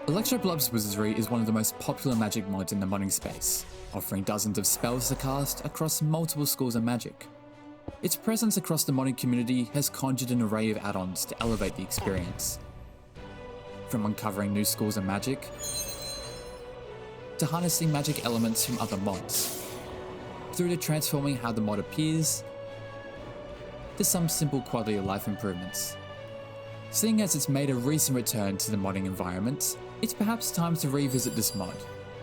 Electroblob's Wizardry is one of the most popular magic mods in the modding space, offering dozens of spells to cast across multiple schools of magic. Its presence across the modding community has conjured an array of add-ons to elevate the experience. From uncovering new schools of magic, to harnessing magic elements from other mods, through to transforming how the mod appears, to some simple quality of life improvements. Seeing as it's made a recent return to the modding environment, it's perhaps time to revisit this mod,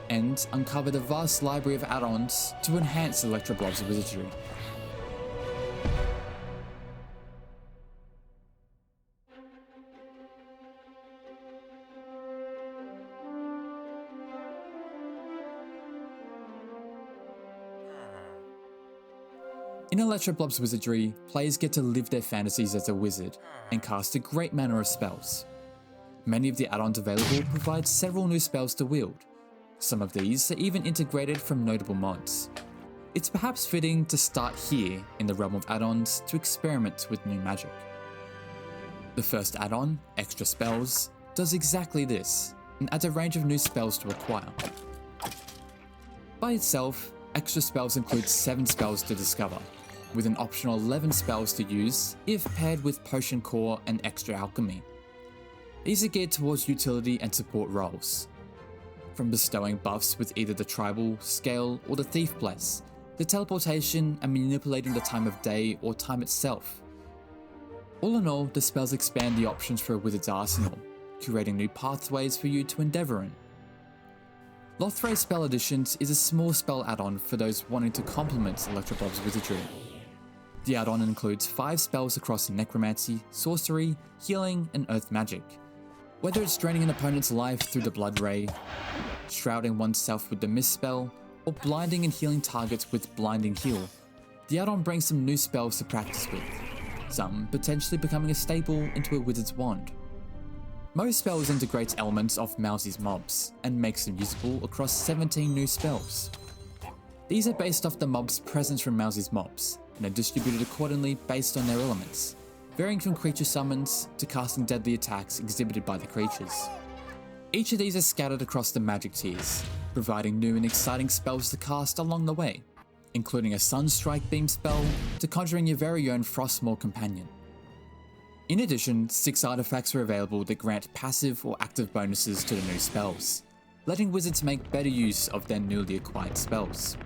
and uncover the vast library of add-ons to enhance Electroblob's Wizardry. In Electroblob's Wizardry, players get to live their fantasies as a wizard, and cast a great manner of spells. Many of the add-ons available provide several new spells to wield. Some of these are even integrated from notable mods. It's perhaps fitting to start here in the realm of add-ons to experiment with new magic. The first add-on, Extra Spells, does exactly this, and adds a range of new spells to acquire. By itself, Extra Spells includes 7 spells to discover, with an optional 11 spells to use if paired with Potion Core and Extra Alchemy. These are geared towards utility and support roles. From bestowing buffs with either the Tribal, Scale, or the Thief Bless, to teleportation and manipulating the time of day or time itself. All in all, the spells expand the options for a wizard's arsenal, curating new pathways for you to endeavour in. Lothray's Spell Additions is a small spell add-on for those wanting to complement Electroblob's Wizardry. The add-on includes 5 spells across Necromancy, Sorcery, Healing, and Earth Magic. Whether it's draining an opponent's life through the Blood Ray, shrouding oneself with the Mist spell, or blinding and healing targets with Blinding Heal, the add-on brings some new spells to practice with, some potentially becoming a staple into a wizard's wand. Most spells integrates elements of Mousy's mobs, and makes them usable across 17 new spells. These are based off the mobs present from Mousy's mobs, and are distributed accordingly based on their elements, varying from creature summons to casting deadly attacks exhibited by the creatures. Each of these are scattered across the magic tiers, providing new and exciting spells to cast along the way, including a Sunstrike Beam spell to conjuring your very own Frostmaw companion. In addition, 6 artifacts are available that grant passive or active bonuses to the new spells, letting wizards make better use of their newly acquired spells.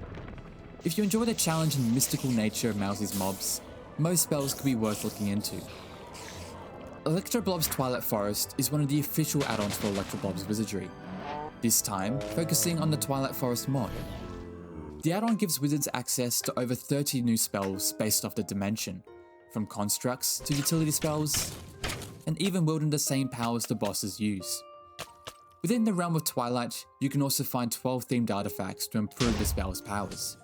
If you enjoy the challenge and mystical nature of Mousy's mobs, most spells could be worth looking into. Electroblob's Twilight Forest is one of the official add-ons for Electroblob's Wizardry, this time focusing on the Twilight Forest mod. The add-on gives wizards access to over 30 new spells based off the dimension, from constructs to utility spells, and even wielding the same powers the bosses use. Within the realm of Twilight, you can also find 12 themed artifacts to improve the spell's powers.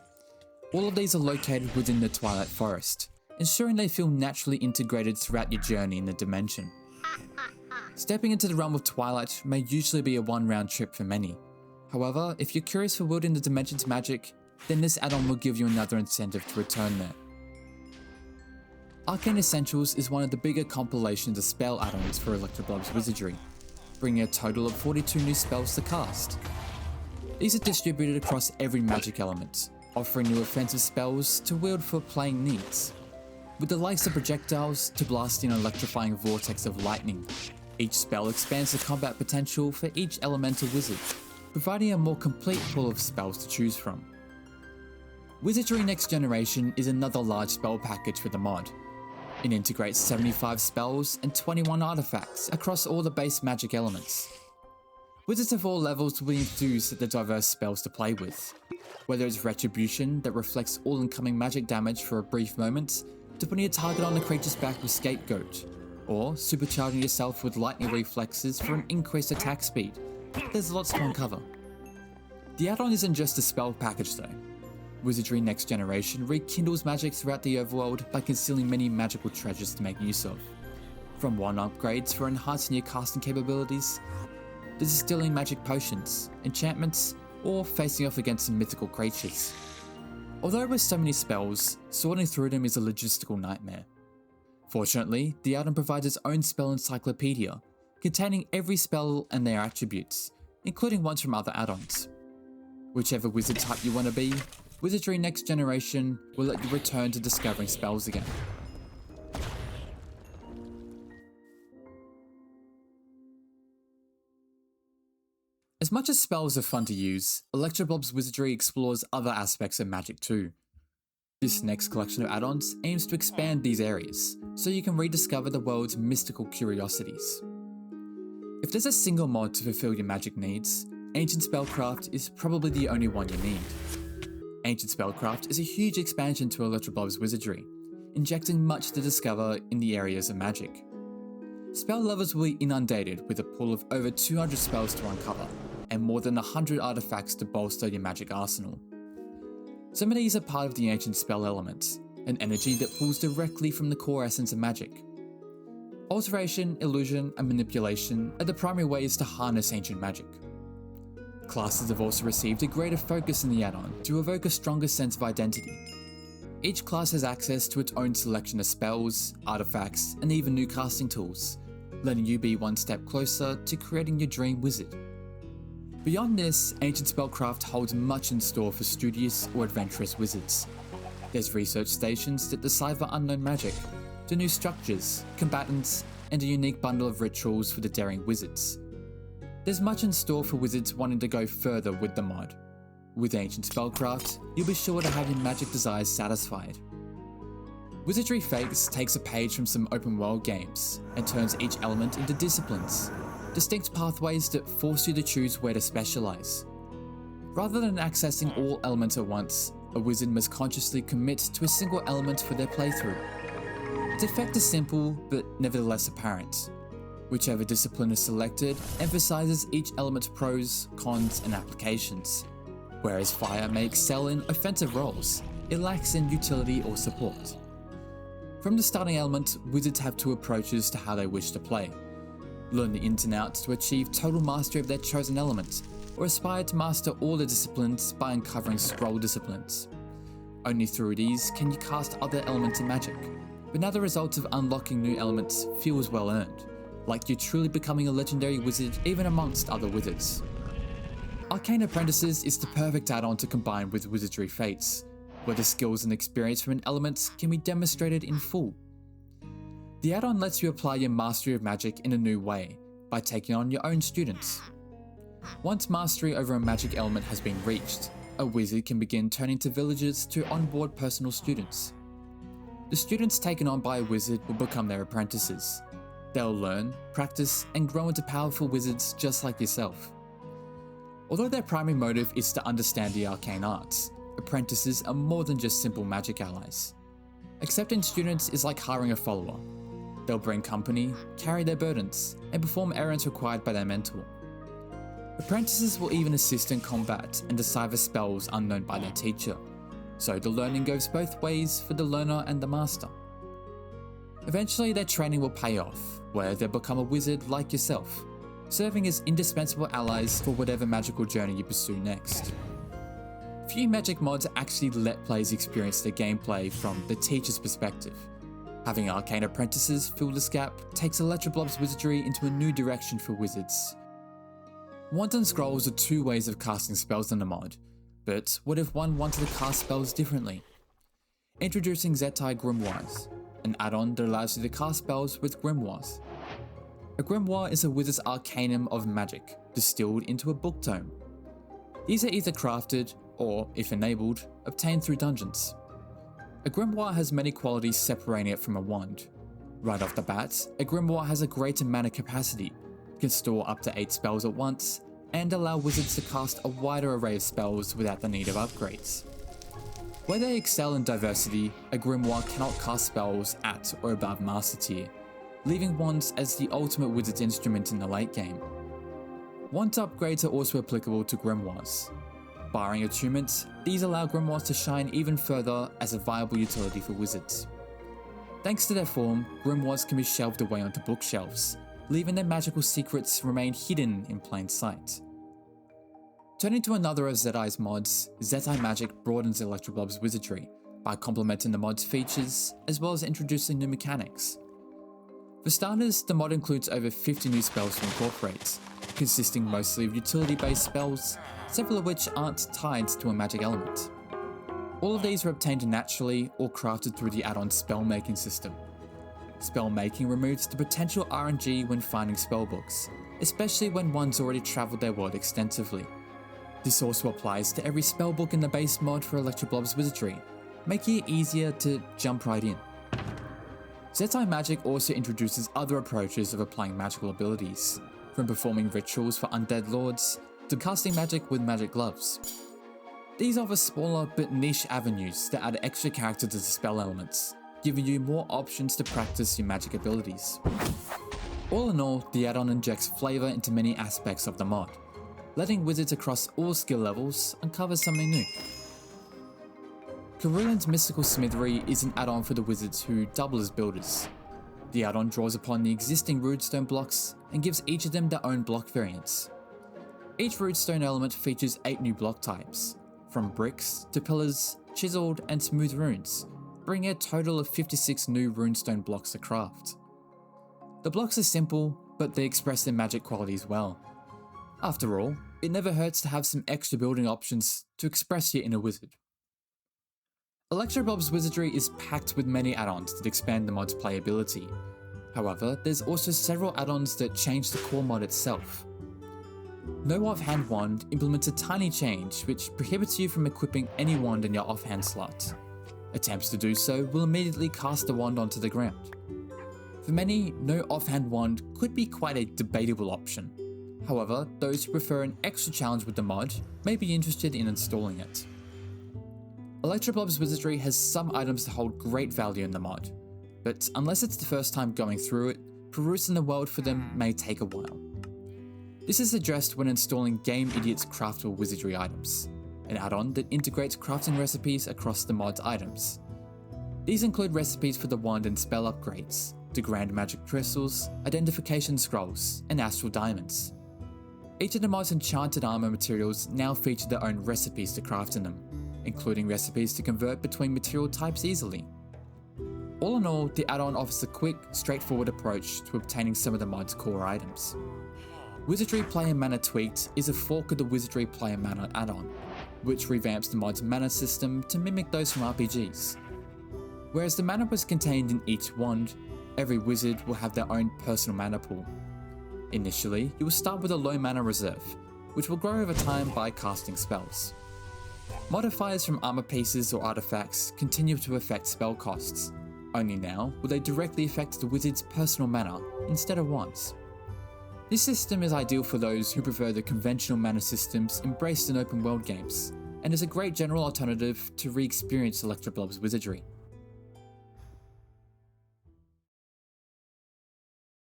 All of these are located within the Twilight Forest, ensuring they feel naturally integrated throughout your journey in the dimension. Stepping into the realm of Twilight may usually be a one-round trip for many. However, if you're curious for wielding the dimension's magic, then this add-on will give you another incentive to return there. Arcane Essentials is one of the bigger compilations of spell add-ons for Electroblob's Wizardry, bringing a total of 42 new spells to cast. These are distributed across every magic element, offering new offensive spells to wield for playing needs. With the likes of projectiles to blasting an electrifying vortex of lightning, each spell expands the combat potential for each elemental wizard, providing a more complete pool of spells to choose from. Wizardry Next Generation is another large spell package for the mod. It integrates 75 spells and 21 artifacts across all the base magic elements. Wizards of all levels will be enthused at the diverse spells to play with, whether it's Retribution that reflects all incoming magic damage for a brief moment, to putting a target on the creature's back with Scapegoat, or supercharging yourself with lightning reflexes for an increased attack speed. There's lots to uncover. The add-on isn't just a spell package though. Wizardry Next Generation rekindles magic throughout the overworld by concealing many magical treasures to make use of. From wand upgrades for enhancing your casting capabilities, to distilling magic potions, enchantments, or facing off against some mythical creatures. Although with so many spells, sorting through them is a logistical nightmare. Fortunately, the add-on provides its own spell encyclopedia, containing every spell and their attributes, including ones from other add-ons. Whichever wizard type you want to be, Wizardry Next Generation will let you return to discovering spells again. As much as spells are fun to use, Electroblob's Wizardry explores other aspects of magic too. This next collection of add-ons aims to expand these areas, so you can rediscover the world's mystical curiosities. If there's a single mod to fulfill your magic needs, Ancient Spellcraft is probably the only one you need. Ancient Spellcraft is a huge expansion to Electroblob's Wizardry, injecting much to discover in the areas of magic. Spell lovers will be inundated with a pool of over 200 spells to uncover, and more than 100 artifacts to bolster your magic arsenal. Some of these are part of the ancient spell elements, an energy that pulls directly from the core essence of magic. Alteration, illusion, and manipulation are the primary ways to harness ancient magic. Classes have also received a greater focus in the add-on to evoke a stronger sense of identity. Each class has access to its own selection of spells, artifacts, and even new casting tools, letting you be one step closer to creating your dream wizard. Beyond this, Ancient Spellcraft holds much in store for studious or adventurous wizards. There's research stations that decipher unknown magic, to new structures, combatants, and a unique bundle of rituals for the daring wizards. There's much in store for wizards wanting to go further with the mod. With Ancient Spellcraft, you'll be sure to have your magic desires satisfied. Wizardry Fates takes a page from some open world games and turns each element into disciplines, distinct pathways that force you to choose where to specialize. Rather than accessing all elements at once, a wizard must consciously commit to a single element for their playthrough. Its effect is simple, but nevertheless apparent. Whichever discipline is selected emphasizes each element's pros, cons, and applications. Whereas fire may excel in offensive roles, it lacks in utility or support. From the starting element, wizards have two approaches to how they wish to play. Learn the ins and outs to achieve total mastery of their chosen element, or aspire to master all the disciplines by uncovering scroll disciplines. Only through these can you cast other elements of magic, but now the result of unlocking new elements feels well earned, like you're truly becoming a legendary wizard even amongst other wizards. Arcane Apprentices is the perfect add-on to combine with Wizardry Fates, where the skills and experience from an element can be demonstrated in full. The add-on lets you apply your mastery of magic in a new way, by taking on your own students. Once mastery over a magic element has been reached, a wizard can begin turning to villagers to onboard personal students. The students taken on by a wizard will become their apprentices. They'll learn, practice, and grow into powerful wizards just like yourself. Although their primary motive is to understand the arcane arts, apprentices are more than just simple magic allies. Accepting students is like hiring a follower. They'll bring company, carry their burdens, and perform errands required by their mentor. Apprentices will even assist in combat and decipher spells unknown by their teacher, so the learning goes both ways for the learner and the master. Eventually their training will pay off, where they'll become a wizard like yourself, serving as indispensable allies for whatever magical journey you pursue next. Few magic mods actually let players experience their gameplay from the teacher's perspective. Having Arcane Apprentices fill this gap takes Electroblob's Wizardry into a new direction for wizards. Wanton Scrolls are two ways of casting spells in the mod, but what if one wanted to cast spells differently? Introducing Zetai Grimoires, an add-on that allows you to cast spells with grimoires. A grimoire is a wizard's arcanum of magic, distilled into a book tome. These are either crafted, or, if enabled, obtained through dungeons. A grimoire has many qualities separating it from a wand. Right off the bat, a grimoire has a greater mana capacity, can store up to 8 spells at once, and allow wizards to cast a wider array of spells without the need of upgrades. Where they excel in diversity, a grimoire cannot cast spells at or above master tier, leaving wands as the ultimate wizard's instrument in the late game. Wand upgrades are also applicable to grimoires. Barring attunements, these allow grimoires to shine even further as a viable utility for wizards. Thanks to their form, grimoires can be shelved away onto bookshelves, leaving their magical secrets remain hidden in plain sight. Turning to another of Zetai's mods, Zetai Magic broadens Electroblob's Wizardry by complementing the mod's features as well as introducing new mechanics. For starters, the mod includes over 50 new spells to incorporate, consisting mostly of utility-based spells, several of which aren't tied to a magic element. All of these are obtained naturally or crafted through the add-on spell-making system. Spell-making removes the potential RNG when finding spellbooks, especially when one's already travelled their world extensively. This also applies to every spellbook in the base mod for Electroblob's Wizardry, making it easier to jump right in. Zettai Magic also introduces other approaches of applying magical abilities, from performing rituals for undead lords to casting magic with magic gloves. These offer smaller but niche avenues that add extra character to the spell elements, giving you more options to practice your magic abilities. All in all, the add-on injects flavour into many aspects of the mod, letting wizards across all skill levels uncover something new. Carillian's Mystical Smithery is an add-on for the wizards who double as builders. The add-on draws upon the existing Rudestone blocks and gives each of them their own block variants. Each Rudestone element features 8 new block types, from bricks to pillars, chiseled and smooth runes, bringing a total of 56 new Runestone blocks to craft. The blocks are simple, but they express their magic qualities well. After all, it never hurts to have some extra building options to express your inner wizard. Electroblob's Wizardry is packed with many add-ons that expand the mod's playability. However, there's also several add-ons that change the core mod itself. No Offhand Wand implements a tiny change which prohibits you from equipping any wand in your offhand slot. Attempts to do so will immediately cast the wand onto the ground. For many, no Offhand Wand could be quite a debatable option. However, those who prefer an extra challenge with the mod may be interested in installing it. Electroblob's Wizardry has some items that hold great value in the mod, but unless it's the first time going through it, perusing the world for them may take a while. This is addressed when installing Game Idiot's Craftable Wizardry items, an add-on that integrates crafting recipes across the mod's items. These include recipes for the wand and spell upgrades, the Grand Magic Crystals, Identification Scrolls, and Astral Diamonds. Each of the mod's enchanted armor materials now feature their own recipes to craft in them, including recipes to convert between material types easily. All in all, the add-on offers a quick, straightforward approach to obtaining some of the mod's core items. Wizardry Player Mana Tweaked is a fork of the Wizardry Player Mana add-on, which revamps the mod's mana system to mimic those from RPGs. Whereas the mana was contained in each wand, every wizard will have their own personal mana pool. Initially, you will start with a low mana reserve, which will grow over time by casting spells. Modifiers from armor pieces or artifacts continue to affect spell costs, only now will they directly affect the wizard's personal mana instead of wands. This system is ideal for those who prefer the conventional mana systems embraced in open world games, and is a great general alternative to re-experience Electroblob's Wizardry.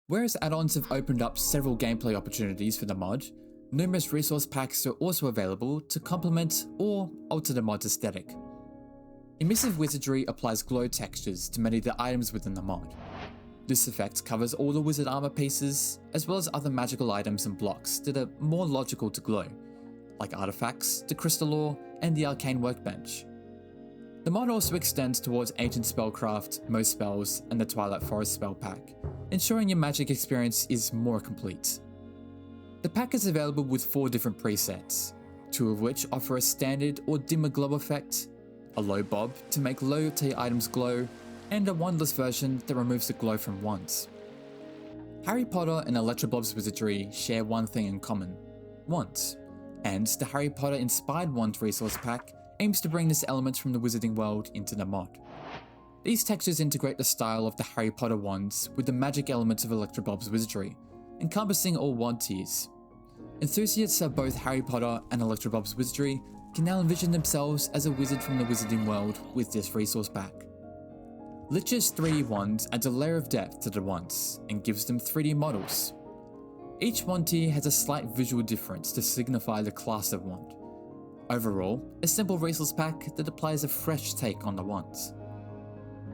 Whereas add-ons have opened up several gameplay opportunities for the mod, numerous resource packs are also available to complement or alter the mod's aesthetic. Emissive Wizardry applies glow textures to many of the items within the mod. This effect covers all the wizard armor pieces, as well as other magical items and blocks that are more logical to glow, like artifacts, the crystal ore, and the arcane workbench. The mod also extends towards ancient spellcraft, most spells, and the Twilight Forest spell pack, ensuring your magic experience is more complete. The pack is available with 4 different presets, 2 of which offer a standard or dimmer glow effect, a low bob to make low tier items glow, and a wandless version that removes the glow from wands. Harry Potter and Electroblob's Wizardry share one thing in common: wands, and the Harry Potter inspired wand resource pack aims to bring this element from the wizarding world into the mod. These textures integrate the style of the Harry Potter wands with the magic elements of Electroblob's Wizardry, encompassing all wand tiers. Enthusiasts of both Harry Potter and Electroblob's Wizardry can now envision themselves as a wizard from the wizarding world with this resource pack. Lich's 3D wand adds a layer of depth to the wands and gives them 3D models. Each wand tier has a slight visual difference to signify the class of wand. Overall, a simple resource pack that applies a fresh take on the wands.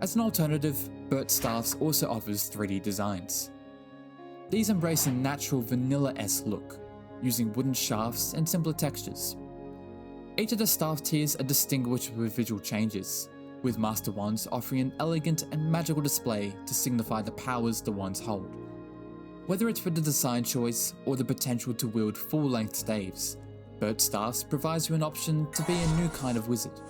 As an alternative, Burt Staffs also offers 3D designs. These embrace a natural vanilla-esque look, using wooden shafts and simpler textures. Each of the staff tiers are distinguished with visual changes, with Master Wands offering an elegant and magical display to signify the powers the wands hold. Whether it's for the design choice or the potential to wield full-length staves, Birch Staffs provides you an option to be a new kind of wizard.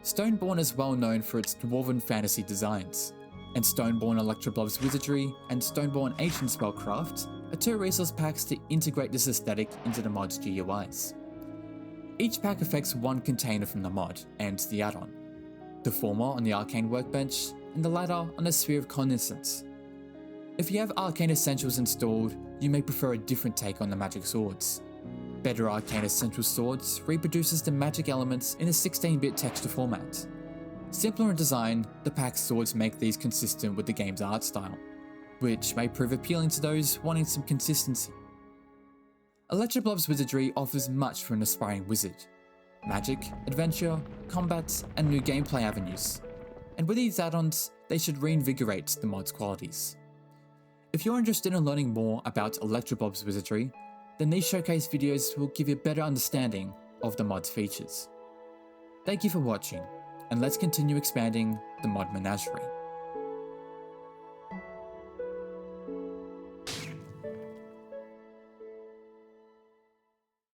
Stoneborn is well known for its dwarven fantasy designs, and Stoneborn Electroblob's Wizardry and Stoneborn Ancient Spellcraft are 2 resource packs to integrate this aesthetic into the mod's GUIs. Each pack affects 1 container from the mod and the add-on, the former on the Arcane workbench and the latter on the Sphere of Cognizance. If you have Arcane Essentials installed, you may prefer a different take on the magic swords. Better Arcane Essential Swords reproduces the magic elements in a 16-bit texture format. Simpler in design, the pack's swords make these consistent with the game's art style, which may prove appealing to those wanting some consistency. Electroblob's Wizardry offers much for an aspiring wizard: magic, adventure, combat, and new gameplay avenues. And with these add-ons, they should reinvigorate the mod's qualities. If you're interested in learning more about Electroblob's Wizardry, then these showcase videos will give you a better understanding of the mod's features. Thank you for watching, and let's continue expanding the mod Menagerie.